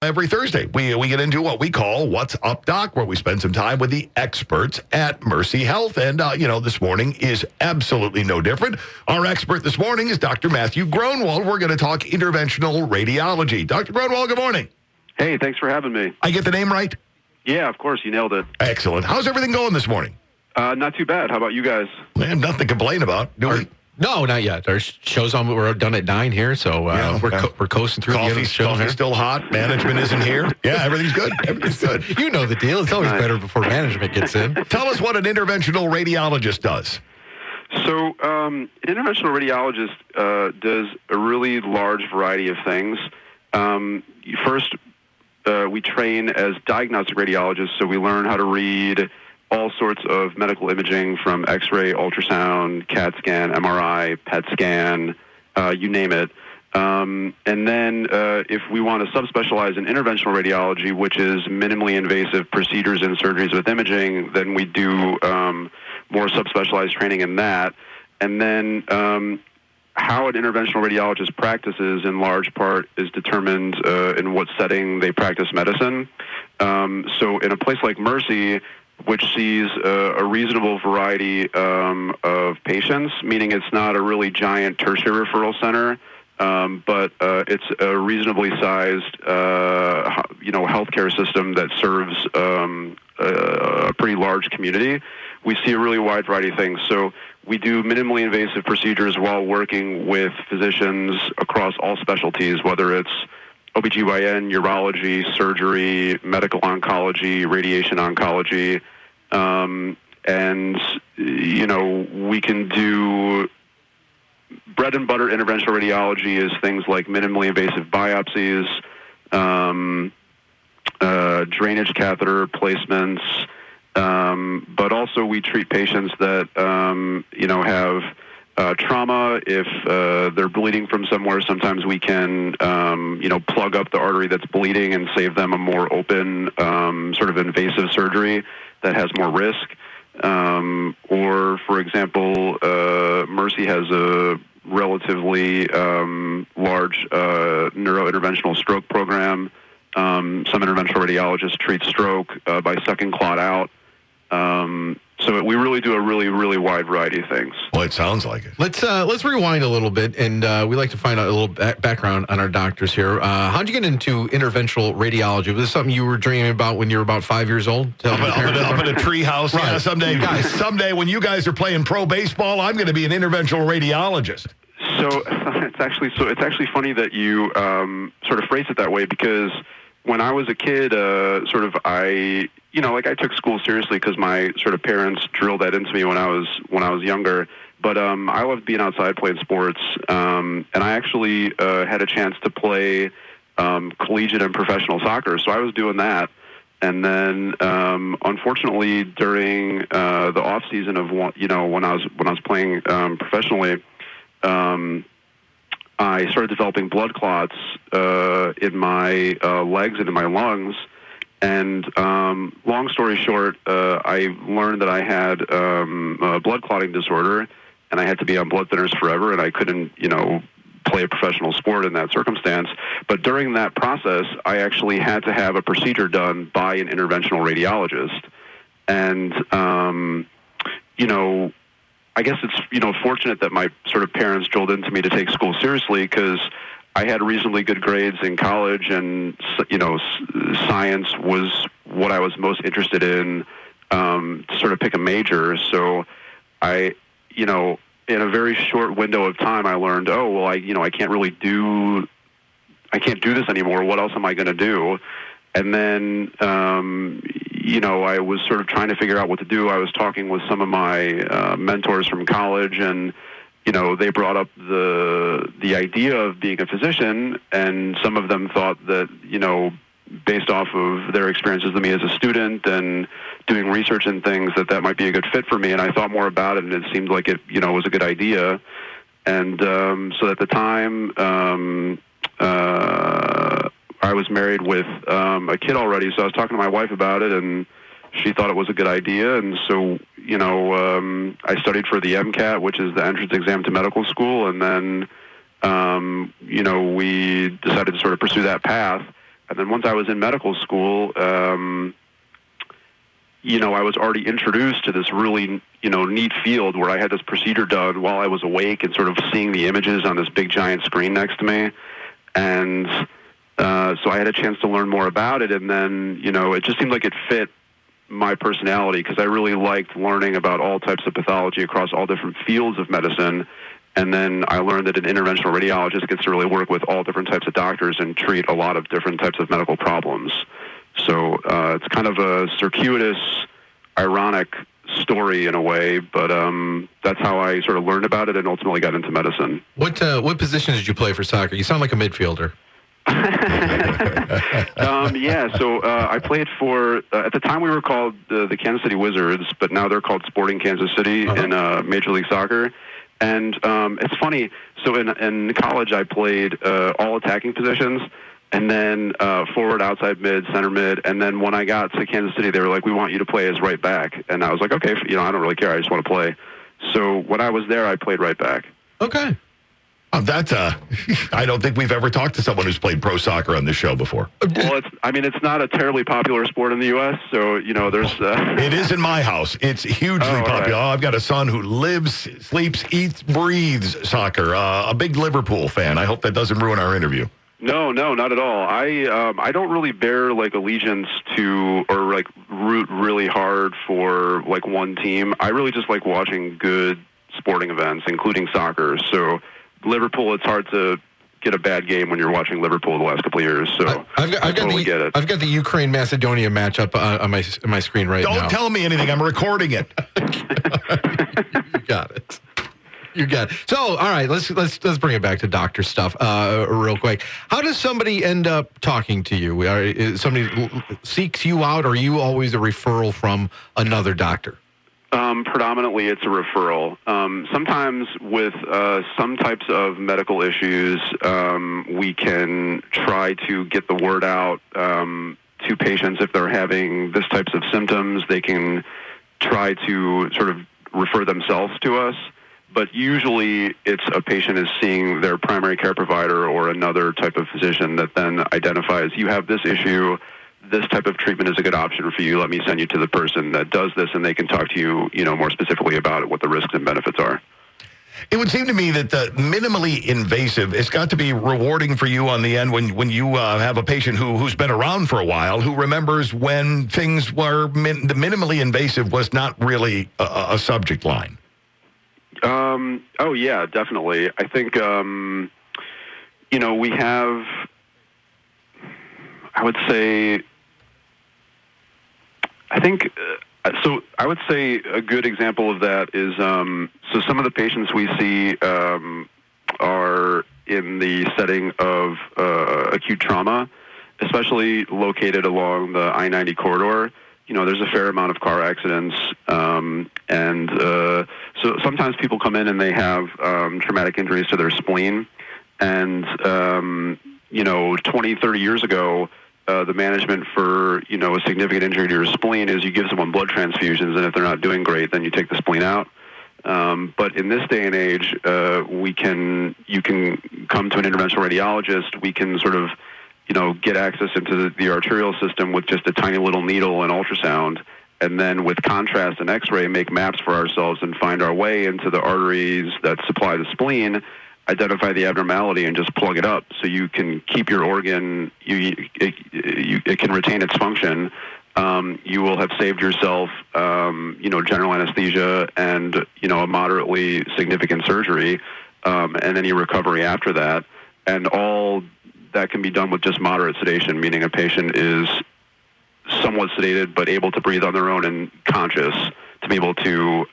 Every Thursday, we get into what we call What's Up, Doc, where we spend some time with the experts at Mercy Health. And, this morning is absolutely no different. Our expert this morning is Dr. Matthew Groenwald. We're going to talk interventional radiology. Dr. Groenwald, good morning. Hey, thanks for having me. I get the name right? Yeah, of course. You nailed it. Excellent. How's everything going this morning? Not too bad. How about you guys? Man, nothing to complain about, do we? No, not yet. Our show's on. We're done at 9 here, so we're coasting through the end of the show. Coffee's still hot. Management isn't here. Yeah, everything's good. Everything's good. You know the deal. It's always better before management gets in. Tell us what an interventional radiologist does. So, an interventional radiologist does a really large variety of things. First, we train as diagnostic radiologists, so we learn how to read all sorts of medical imaging from X-ray, ultrasound, CAT scan, MRI, PET scan, you name it. And then if we want to subspecialize in interventional radiology, which is minimally invasive procedures and surgeries with imaging, then we do more subspecialized training in that. And then how an interventional radiologist practices in large part is determined in what setting they practice medicine. So in a place like Mercy, which sees a reasonable variety of patients, meaning it's not a really giant tertiary referral center, but it's a reasonably sized, healthcare system that serves a pretty large community. We see a really wide variety of things. So we do minimally invasive procedures while working with physicians across all specialties, whether it's OBGYN, urology, surgery, medical oncology, radiation oncology, and, we can do bread and butter interventional radiology is things like minimally invasive biopsies, drainage catheter placements, but also we treat patients that, have trauma. If they're bleeding from somewhere, sometimes we can, plug up the artery that's bleeding and save them a more open, sort of invasive surgery that has more risk. Or, for example, Mercy has a relatively large neurointerventional stroke program. Some interventional radiologists treat stroke by sucking clot out. So we really do a really, really wide variety of things. Well, it sounds like it. Let's rewind a little bit, and we like to find out a little background on our doctors here. How'd you get into interventional radiology? Was this something you were dreaming about when you were about 5 years old? Up in a tree house. Right. Yeah, someday when you guys are playing pro baseball, I'm going to be an interventional radiologist. So it's actually funny that you sort of phrase it that way, because when I was a kid, I took school seriously because my sort of parents drilled that into me when I was younger. But I loved being outside playing sports, and I actually had a chance to play collegiate and professional soccer. So I was doing that, and then unfortunately during the off season of when I was playing professionally, I started developing blood clots in my legs and in my lungs. And long story short, I learned that I had a blood clotting disorder, and I had to be on blood thinners forever, and I couldn't, play a professional sport in that circumstance. But during that process, I actually had to have a procedure done by an interventional radiologist. And, I guess it's, fortunate that my sort of parents drilled into me to take school seriously, because I had reasonably good grades in college, and, science was what I was most interested in, to sort of pick a major. So I, in a very short window of time, I learned, I can't do this anymore. What else am I going to do? And then, I was sort of trying to figure out what to do. I was talking with some of my mentors from college, and they brought up the idea of being a physician, and some of them thought that, based off of their experiences with me as a student and doing research and things, that might be a good fit for me. And I thought more about it, and it seemed like it, was a good idea. And so at the time, I was married with a kid already, so I was talking to my wife about it, and she thought it was a good idea. And so, I studied for the MCAT, which is the entrance exam to medical school, and then, we decided to sort of pursue that path. And then once I was in medical school, I was already introduced to this really, neat field where I had this procedure done while I was awake and sort of seeing the images on this big giant screen next to me. And so I had a chance to learn more about it. And then, it just seemed like it fit my personality because I really liked learning about all types of pathology across all different fields of medicine. And then I learned that an interventional radiologist gets to really work with all different types of doctors and treat a lot of different types of medical problems. So it's kind of a circuitous, ironic story in a way, but that's how I sort of learned about it and ultimately got into medicine. What position did you play for soccer? You sound like a midfielder. So I played for, at the time we were called the Kansas City Wizards, but now they're called Sporting Kansas City in Major League Soccer. And it's funny, so in college I played all attacking positions, and then forward, outside mid, center mid, and then when I got to Kansas City, they were like, we want you to play as right back. And I was like, okay, I don't really care, I just want to play. So when I was there, I played right back. Okay. That's I don't think we've ever talked to someone who's played pro soccer on this show before. Well, it's not a terribly popular sport in the U.S., so, there's... It is in my house. It's hugely popular. Right. I've got a son who lives, sleeps, eats, breathes soccer. A big Liverpool fan. I hope that doesn't ruin our interview. No, not at all. I don't really bear allegiance to or root really hard for one team. I really just like watching good sporting events, including soccer. So Liverpool, it's hard to get a bad game when you're watching Liverpool the last couple of years. So I totally get it. I've got the Ukraine-Macedonia matchup on my screen right now. Don't tell me anything. I'm recording it. You got it. You got it. So, all right, let's bring it back to doctor stuff real quick. How does somebody end up talking to you? Somebody seeks you out, or are you always a referral from another doctor? Predominantly, it's a referral. Sometimes with some types of medical issues, we can try to get the word out to patients if they're having this types of symptoms. They can try to sort of refer themselves to us. But usually it's a patient is seeing their primary care provider or another type of physician that then identifies, you have this issue, this type of treatment is a good option for you. Let me send you to the person that does this, and they can talk to you, more specifically about it, what the risks and benefits are. It would seem to me that the minimally invasive, it's got to be rewarding for you on the end when you have a patient who's been around for a while, who remembers when things were, the minimally invasive was not really a subject line. Oh, yeah, definitely. I think, we have, I would say, so I would say a good example of that is, so some of the patients we see are in the setting of acute trauma, especially located along the I-90 corridor. There's a fair amount of car accidents, and so sometimes people come in and they have traumatic injuries to their spleen, and 20, 30 years ago, the management for a significant injury to your spleen is you give someone blood transfusions, and if they're not doing great, then you take the spleen out. But in this day and age, you can come to an interventional radiologist. We can sort of get access into the arterial system with just a tiny little needle and ultrasound, and then with contrast and X-ray, make maps for ourselves and find our way into the arteries that supply the spleen, identify the abnormality, and just plug it up so you can keep your organ, it can retain its function. You will have saved yourself, general anesthesia and, a moderately significant surgery, and any recovery after that. And all that can be done with just moderate sedation, meaning a patient is somewhat sedated but able to breathe on their own and conscious to be able to,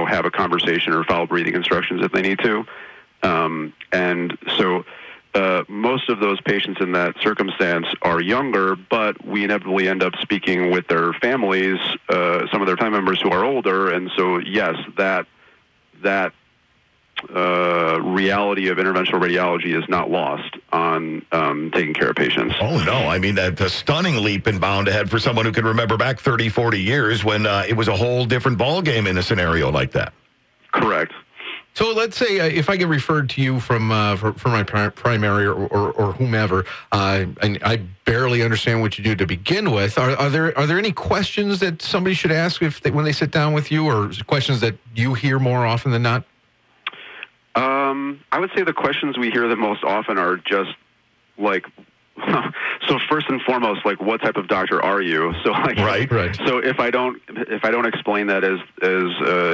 have a conversation or follow breathing instructions if they need to. And so most of those patients in that circumstance are younger, but we inevitably end up speaking with their families, some of their family members who are older. And so, yes, that reality of interventional radiology is not lost on taking care of patients. Oh, no. I mean, that's a stunning leap and bound ahead for someone who can remember back 30, 40 years when it was a whole different ballgame in a scenario like that. Correct. So let's say if I get referred to you from for my primary or whomever, and I barely understand what you do to begin with, are there any questions that somebody should ask when they sit down with you, or questions that you hear more often than not? I would say the questions we hear the most often are just like, so first and foremost, like, what type of doctor are you? So like, Right. So if I don't explain that as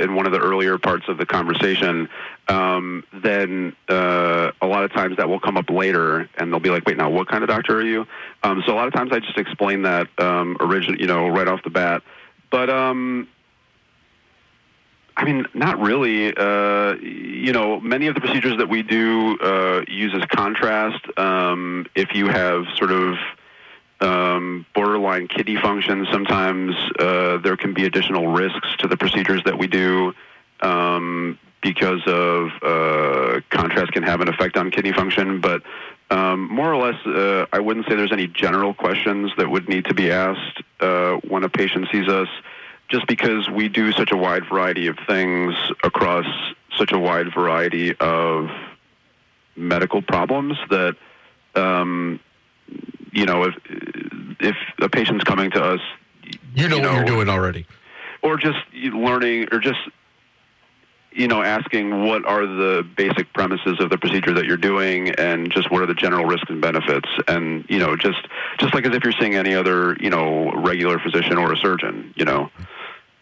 in one of the earlier parts of the conversation, then a lot of times that will come up later, and they'll be like, wait, now what kind of doctor are you? So a lot of times I just explain that right off the bat, but I mean, not really. Many of the procedures that we do uses contrast. If you have sort of borderline kidney function, sometimes there can be additional risks to the procedures that we do because of contrast can have an effect on kidney function. But more or less, I wouldn't say there's any general questions that would need to be asked when a patient sees us, just because we do such a wide variety of things across such a wide variety of medical problems that, if a patient's coming to us, you know what you're doing already, or just learning, or just, asking what are the basic premises of the procedure that you're doing, and just what are the general risks and benefits, and, just like as if you're seeing any other, regular physician or a surgeon,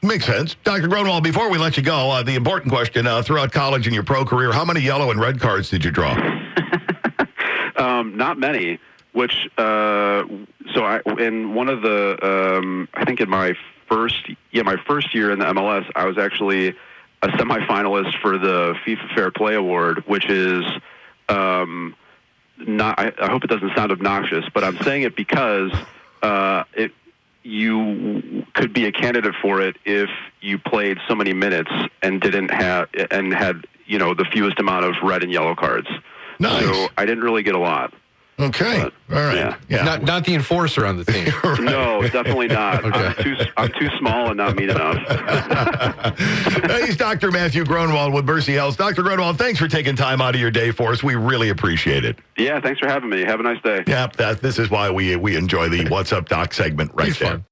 Makes sense. Dr. Groenwald, before we let you go, the important question, throughout college and your pro career, how many yellow and red cards did you draw? Not many, which, in one of the, I think in my first year in the MLS, I was actually a semifinalist for the FIFA Fair Play Award, which is, I hope it doesn't sound obnoxious, but I'm saying it because, you could be a candidate for it if you played so many minutes and had the fewest amount of red and yellow cards. Nice. So I didn't really get a lot. Okay. All right. Yeah. Not the enforcer on the team. Right. No, definitely not. Okay. I'm too small and not mean enough. He's Dr. Matthew Groenwald with Mercy Health. Dr. Groenwald, thanks for taking time out of your day for us. We really appreciate it. Yeah, thanks for having me. Have a nice day. Yeah, this is why we enjoy the What's Up Doc segment right He's there. fun.